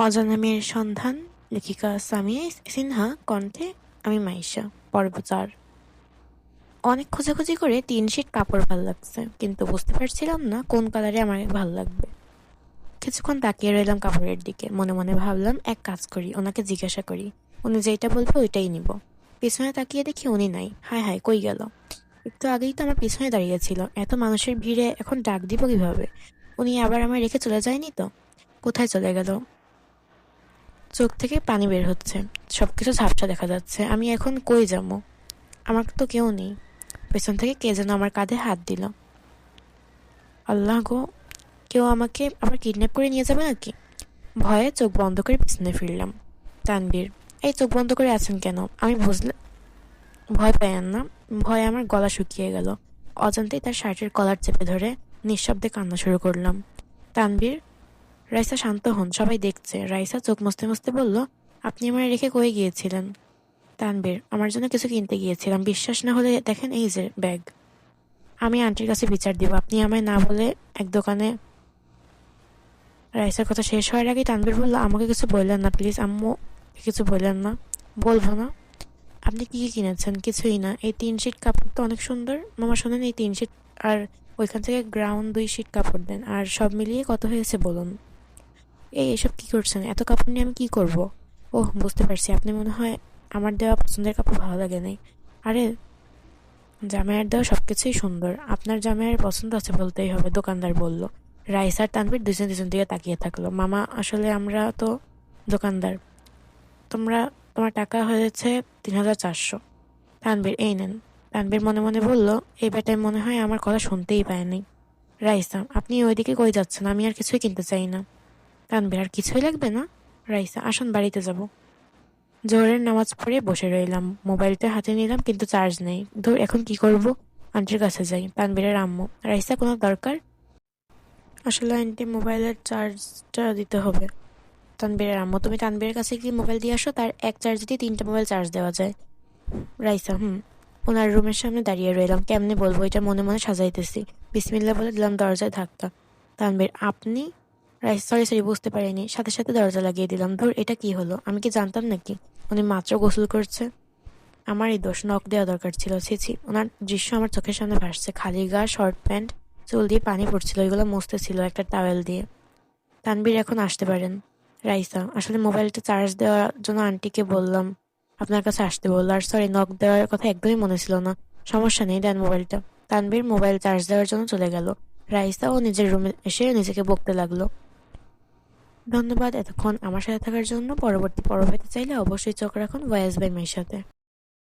অজানা মেয়ের সন্ধান, লেখিকা সামিয়া সিনহা, কণ্ঠে আমি মাইশা। পর্ব 4। অনেক খোঁজাখুঁজি করে 3 শীট কাপড় ভাল লাগছে, কিন্তু বুঝতে পারছিলাম না কোন কালারে আমার ভাল লাগবে। কিছুক্ষণ তাকিয়ে রইলাম কাপড়ের দিকে, মনে মনে ভাবলাম এক কাজ করি, ওনাকে জিজ্ঞাসা করি। উনি যেটা বলবে ওইটাই নিব। পিছনে তাকিয়ে দেখি উনি নাই। হায় হায়, কই গেল? একটু আগেই তো আমার পিছনে দাঁড়িয়েছিল। এত মানুষের ভিড়ে এখন ডাক দিব কিভাবে? উনি আবার আমায় রেখে চলে যায়নি তো? কোথায় চলে গেল? চোখ থেকে পানি বের হচ্ছে, সবকিছু ঝাপসা দেখা যাচ্ছে। আমি এখন কই যাবো? আমার তো কেউ নেই। পেছন থেকে কে যেন আমার কাঁধে হাত দিল। আল্লাহ গো, কেউ আমাকে আবার কিডন্যাপ করে নিয়ে যাবে নাকি? ভয়ে চোখ বন্ধ করে পিছনে ফিরলাম। তানবীর, এই চোখ বন্ধ করে আছেন কেন? আমি বুঝলে ভয় পাইয়েন না। ভয়ে আমার গলা শুকিয়ে গেল। অজান্তেই তার শার্টের কলার চেপে ধরে নিঃশব্দে কান্না শুরু করলাম। তানবীর, রাইসা শান্ত হন, সবাই দেখছে। রাইসা চোখ মুছতে মুছতে বলল, আপনি আমার রেখে কই গিয়েছিলেন? তানবীর, আমার জন্য কিছু কিনতে গিয়েছিলাম। বিশ্বাস না হলে দেখেন, এই যে ব্যাগ। আমি আন্টির কাছে বিচার দিব, আপনি আমায় না বলে এক দোকানে। রাইসার কথা শেষ হওয়ার আগেই তানবীর বলল, আমাকে কিছু বললেন না প্লিজ আম্মু। কিছু বললেন না? বলবো না। আপনি কি কি কিনেছেন? কিছুই না। এই 3 শীট কাপড় তো অনেক সুন্দর। মামা শোনেন, এই 3 শীট আর ওইখান থেকে গ্রাউন্ড 2 শীট কাপড় দেন, আর সব মিলিয়ে কত হয়েছে বলুন। এসব কি করছেন? এত কাপড় নিয়ে আমি কি করব? ওহ, বুঝতে পারছি, আপনি মনে হয় আমার দেওয়া পছন্দের কাপড় ভালো লাগে নাই। আরে, জামাইয়ের দেওয়া সবকিছুই সুন্দর। আপনার জামাইয়ের পছন্দ আছে বলতেই হবে, দোকানদার বলল। রাইস আর তানভীর দুজন দুজন দিকে তাকিয়ে থাকলো। মামা, আসলে আমরা তো দোকানদার। তোমরা, তোমার টাকা হয়েছে 3400। তানভীর, এই নেন। তানভীর মনে মনে বলল, এই বেটায় মনে হয় আমার কথা শুনতেই পায়নি। রাইসা, আপনি ওইদিকে কই যাচ্ছেন? আমি আর কিছুই কিনতে চাই না। তানভীর, আর কিছুই লাগবে না? রাইসা, আসুন বাড়িতে যাব। জোহরের নামাজ পড়ে বসে রইলাম। মোবাইলটা হাতে নিলাম, কিন্তু চার্জ নেই। ধুর, এখন কি করব? আন্টির কাছে যাই। তানভীরের আম্মু, রাইসা, কোনো দরকার? আসলে আন্টি, মোবাইলের চার্জটা দিতে হবে। তানভীরের আম্মু, তুমি তানভীরের কাছে গিয়ে মোবাইল দিয়ে আসো, তার এক চার্জ দিয়ে 3টা মোবাইল চার্জ দেওয়া যায়। রাইসা, হুম। ওনার রুমের সামনে দাঁড়িয়ে রইলাম। কেমনে বলবো এটা মনে মনে সাজাইতেছি। বিসমিল্লাহ বলে দিলাম দরজায় ধাক্কা। তানভীর, আপনি? রাইস, সরি সরি, বুঝতে পারিনি। সাথে সাথে দরজা লাগিয়ে দিলাম। ধুর, এটা কি হলো? আমি কি জানতাম নাকি উনি মাত্র গোসল করছে? আমারই দোষ, নখ দেওয়া দরকার ছিল। ছি ছি, ওনার দৃশ্য আমার চোখের সামনে ভাসছে। খালি গা, শর্ট প্যান্ট, চুল দিয়ে পানি পড়ছিল, ওইগুলো মুছতে ছিল একটা টাওয়েল দিয়ে। তানভীর, এখন আসতে পারেন। রাইসা, আসলে মোবাইলটা চার্জ দেওয়ার জন্য আন্টিকে বললাম, আপনার কাছে আসতে বললো। আর সরি, নখ দেওয়ার কথা একদমই মনে ছিল না। সমস্যা নেই, দেন মোবাইলটা। তানভীর মোবাইল চার্জ দেওয়ার জন্য চলে গেল। রাইসা ও নিজের রুমে এসে নিজেকে বকতে লাগলো। ধন্যবাদ এতক্ষণ আমার সাথে থাকার জন্য। পরবর্তী পর্ব পেতে চাইলে অবশ্যই চোখ রাখুন ভয়েস বাই মেয়ের সাথে।